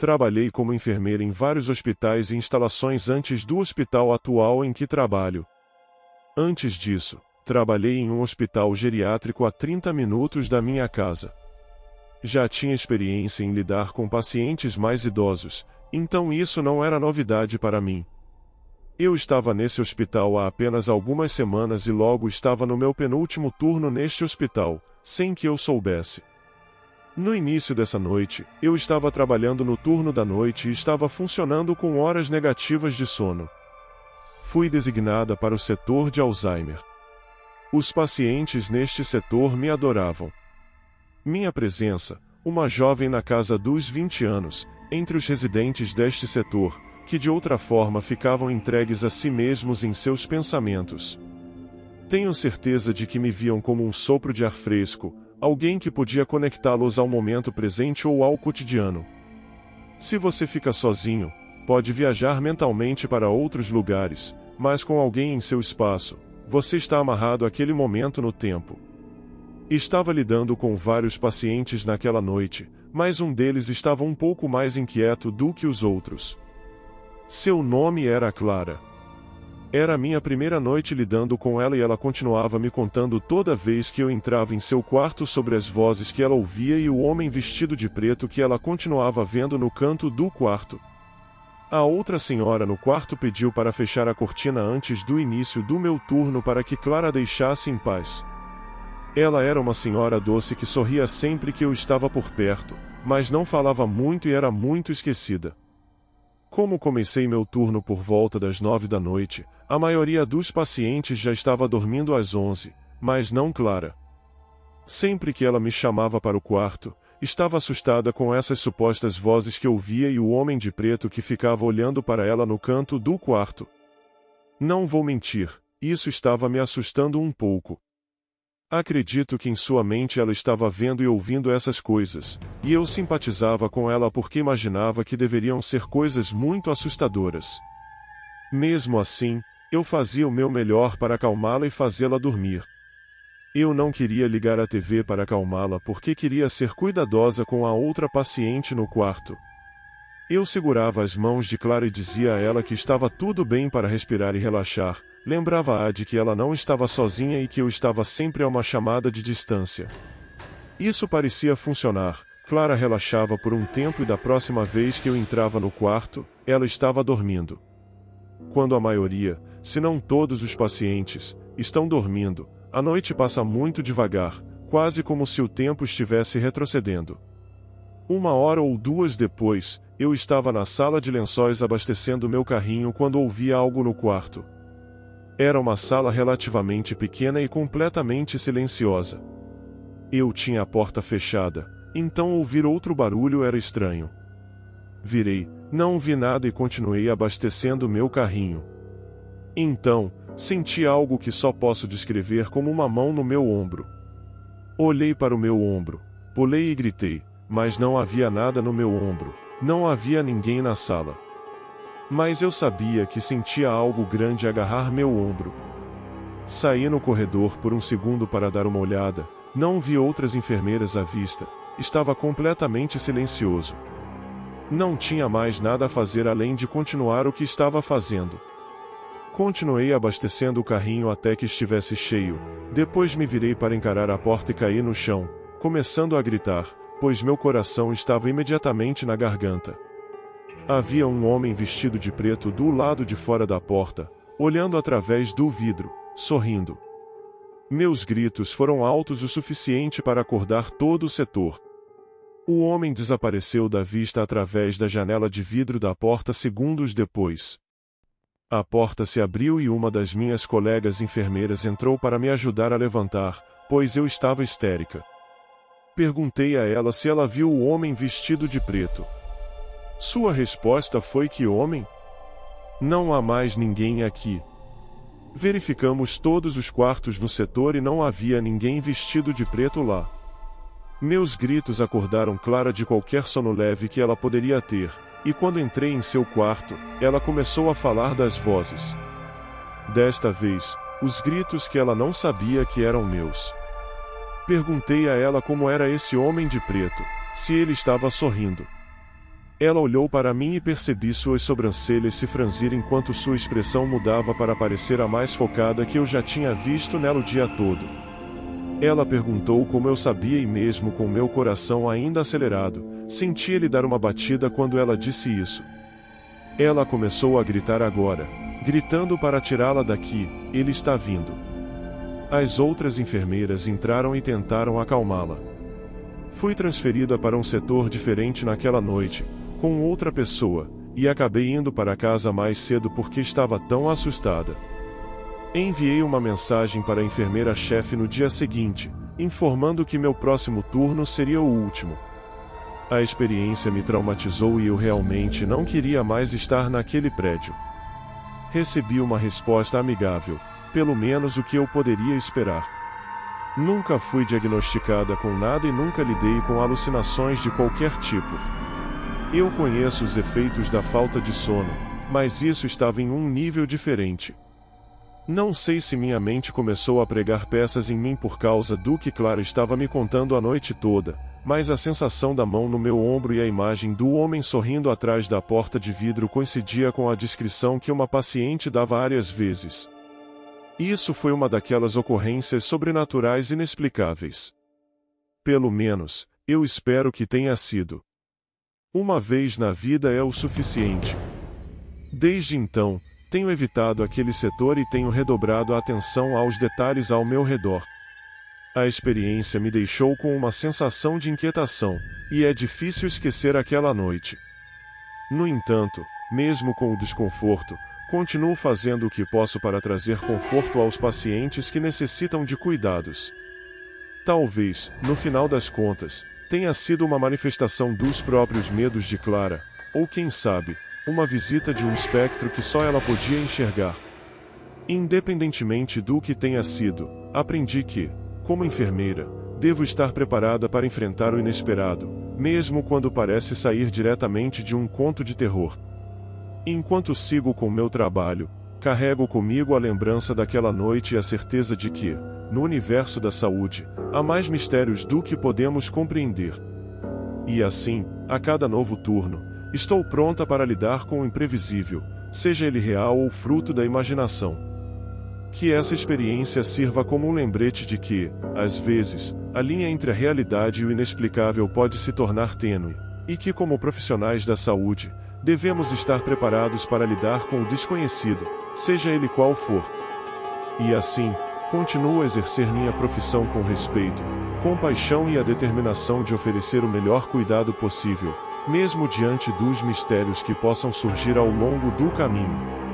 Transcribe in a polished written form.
Trabalhei como enfermeira em vários hospitais e instalações antes do hospital atual em que trabalho. Antes disso, trabalhei em um hospital geriátrico a 30 minutos da minha casa. Já tinha experiência em lidar com pacientes mais idosos, então isso não era novidade para mim. Eu estava nesse hospital há apenas algumas semanas e logo estava no meu penúltimo turno neste hospital, sem que eu soubesse. No início dessa noite, eu estava trabalhando no turno da noite e estava funcionando com horas negativas de sono. Fui designada para o setor de Alzheimer. Os pacientes neste setor me adoravam. Minha presença, uma jovem na casa dos 20 anos, entre os residentes deste setor, que de outra forma ficavam entregues a si mesmos em seus pensamentos. Tenho certeza de que me viam como um sopro de ar fresco, alguém que podia conectá-los ao momento presente ou ao cotidiano. Se você fica sozinho, pode viajar mentalmente para outros lugares, mas com alguém em seu espaço, você está amarrado àquele momento no tempo. Estava lidando com vários pacientes naquela noite, mas um deles estava um pouco mais inquieto do que os outros. Seu nome era Clara. Era a minha primeira noite lidando com ela e ela continuava me contando toda vez que eu entrava em seu quarto sobre as vozes que ela ouvia e o homem vestido de preto que ela continuava vendo no canto do quarto. A outra senhora no quarto pediu para fechar a cortina antes do início do meu turno para que Clara deixasse em paz. Ela era uma senhora doce que sorria sempre que eu estava por perto, mas não falava muito e era muito esquecida. Como comecei meu turno por volta das 9 da noite, a maioria dos pacientes já estava dormindo às 11, mas não Clara. Sempre que ela me chamava para o quarto, estava assustada com essas supostas vozes que ouvia e o homem de preto que ficava olhando para ela no canto do quarto. Não vou mentir, isso estava me assustando um pouco. Acredito que em sua mente ela estava vendo e ouvindo essas coisas, e eu simpatizava com ela porque imaginava que deveriam ser coisas muito assustadoras. Mesmo assim, eu fazia o meu melhor para acalmá-la e fazê-la dormir. Eu não queria ligar a TV para acalmá-la porque queria ser cuidadosa com a outra paciente no quarto. Eu segurava as mãos de Clara e dizia a ela que estava tudo bem para respirar e relaxar, lembrava-a de que ela não estava sozinha e que eu estava sempre a uma chamada de distância. Isso parecia funcionar, Clara relaxava por um tempo e da próxima vez que eu entrava no quarto, ela estava dormindo. Quando a maioria, se não todos os pacientes, estão dormindo, a noite passa muito devagar, quase como se o tempo estivesse retrocedendo. 1 hora ou 2 depois, eu estava na sala de lençóis abastecendo meu carrinho quando ouvi algo no quarto. Era uma sala relativamente pequena e completamente silenciosa. Eu tinha a porta fechada, então ouvir outro barulho era estranho. Virei, não vi nada e continuei abastecendo meu carrinho. Então, senti algo que só posso descrever como uma mão no meu ombro. Olhei para o meu ombro, pulei e gritei, mas não havia nada no meu ombro, não havia ninguém na sala. Mas eu sabia que sentia algo grande agarrar meu ombro. Saí no corredor por um segundo para dar uma olhada, não vi outras enfermeiras à vista, estava completamente silencioso. Não tinha mais nada a fazer além de continuar o que estava fazendo. Continuei abastecendo o carrinho até que estivesse cheio, depois me virei para encarar a porta e caí no chão, começando a gritar, pois meu coração estava imediatamente na garganta. Havia um homem vestido de preto do lado de fora da porta, olhando através do vidro, sorrindo. Meus gritos foram altos o suficiente para acordar todo o setor. O homem desapareceu da vista através da janela de vidro da porta segundos depois. A porta se abriu e uma das minhas colegas enfermeiras entrou para me ajudar a levantar, pois eu estava histérica. Perguntei a ela se ela viu o homem vestido de preto. Sua resposta foi que homem? Não há mais ninguém aqui. Verificamos todos os quartos no setor e não havia ninguém vestido de preto lá. Meus gritos acordaram Clara de qualquer sono leve que ela poderia ter, e quando entrei em seu quarto, ela começou a falar das vozes. Desta vez, os gritos que ela não sabia que eram meus. Perguntei a ela como era esse homem de preto, se ele estava sorrindo. Ela olhou para mim e percebi suas sobrancelhas se franzir enquanto sua expressão mudava para parecer a mais focada que eu já tinha visto nela o dia todo. Ela perguntou como eu sabia e mesmo com meu coração ainda acelerado, senti ele dar uma batida quando ela disse isso. Ela começou a gritar agora, gritando para tirá-la daqui, ele está vindo. As outras enfermeiras entraram e tentaram acalmá-la. Fui transferida para um setor diferente naquela noite, com outra pessoa, e acabei indo para casa mais cedo porque estava tão assustada. Enviei uma mensagem para a enfermeira-chefe no dia seguinte, informando que meu próximo turno seria o último. A experiência me traumatizou e eu realmente não queria mais estar naquele prédio. Recebi uma resposta amigável, pelo menos o que eu poderia esperar. Nunca fui diagnosticada com nada e nunca lidei com alucinações de qualquer tipo. Eu conheço os efeitos da falta de sono, mas isso estava em um nível diferente. Não sei se minha mente começou a pregar peças em mim por causa do que Clara estava me contando a noite toda, mas a sensação da mão no meu ombro e a imagem do homem sorrindo atrás da porta de vidro coincidia com a descrição que uma paciente dava várias vezes. Isso foi uma daquelas ocorrências sobrenaturais inexplicáveis. Pelo menos, eu espero que tenha sido. Uma vez na vida é o suficiente. Desde então, tenho evitado aquele setor e tenho redobrado a atenção aos detalhes ao meu redor. A experiência me deixou com uma sensação de inquietação, e é difícil esquecer aquela noite. No entanto, mesmo com o desconforto, continuo fazendo o que posso para trazer conforto aos pacientes que necessitam de cuidados. Talvez, no final das contas, tenha sido uma manifestação dos próprios medos de Clara, ou quem sabe, uma visita de um espectro que só ela podia enxergar. Independentemente do que tenha sido, aprendi que, como enfermeira, devo estar preparada para enfrentar o inesperado, mesmo quando parece sair diretamente de um conto de terror. Enquanto sigo com meu trabalho, carrego comigo a lembrança daquela noite e a certeza de que, no universo da saúde, há mais mistérios do que podemos compreender. E assim, a cada novo turno, estou pronta para lidar com o imprevisível, seja ele real ou fruto da imaginação. Que essa experiência sirva como um lembrete de que, às vezes, a linha entre a realidade e o inexplicável pode se tornar tênue, e que, como profissionais da saúde, devemos estar preparados para lidar com o desconhecido, seja ele qual for. E assim, continuo a exercer minha profissão com respeito, compaixão e a determinação de oferecer o melhor cuidado possível, mesmo diante dos mistérios que possam surgir ao longo do caminho.